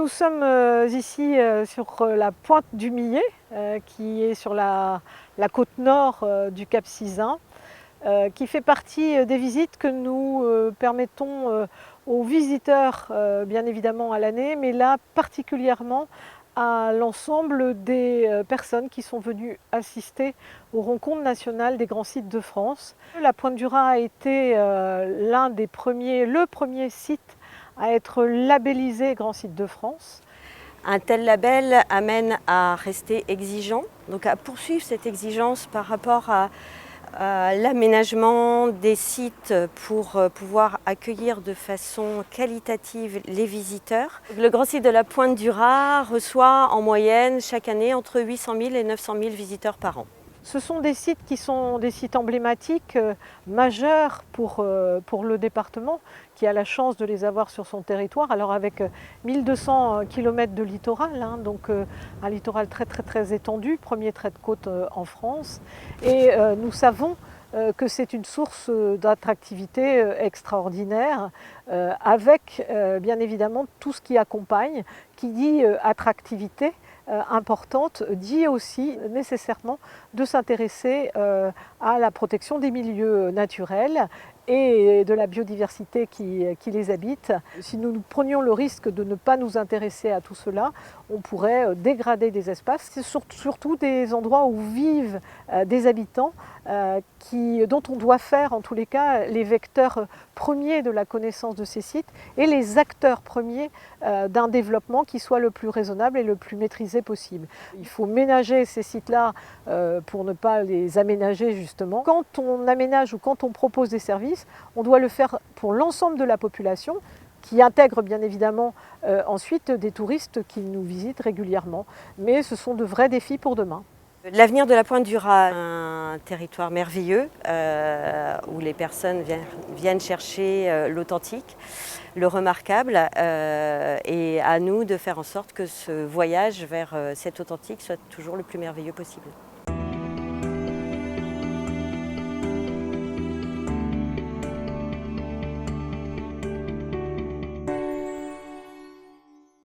nous sommes ici sur la pointe du Millet, qui est sur la côte nord du Cap Sizun, qui fait partie des visites que nous permettons aux visiteurs, bien évidemment à l'année, mais là particulièrement à l'ensemble des personnes qui sont venues assister aux rencontres nationales des grands sites de France. La Pointe du Raz a été le premier site à être labellisé Grand Site de France. Un tel label amène à rester exigeant, donc à poursuivre cette exigence par rapport à l'aménagement des sites pour pouvoir accueillir de façon qualitative les visiteurs. Le Grand Site de la Pointe du Raz reçoit en moyenne chaque année entre 800 000 et 900 000 visiteurs par an. Ce sont des sites qui sont des sites emblématiques, majeurs pour le département, qui a la chance de les avoir sur son territoire. Alors avec 1200 km de littoral, donc un littoral très étendu, premier trait de côte en France. Et nous savons que c'est une source d'attractivité extraordinaire, avec bien évidemment tout ce qui accompagne, qui dit attractivité importante, dit aussi nécessairement de s'intéresser à la protection des milieux naturels et de la biodiversité qui les habite. Si nous prenions le risque de ne pas nous intéresser à tout cela, on pourrait dégrader des espaces. C'est surtout des endroits où vivent des habitants dont on doit faire en tous les cas les vecteurs premiers de la connaissance de ces sites et les acteurs premiers d'un développement qui soit le plus raisonnable et le plus maîtrisé possible. Il faut ménager ces sites-là pour ne pas les aménager justement. Quand on aménage ou quand on propose des services, on doit le faire pour l'ensemble de la population, qui intègre bien évidemment ensuite des touristes qui nous visitent régulièrement. Mais ce sont de vrais défis pour demain. L'avenir de la Pointe du Raz, un territoire merveilleux où les personnes viennent chercher l'authentique, le remarquable, et à nous de faire en sorte que ce voyage vers cet authentique soit toujours le plus merveilleux possible.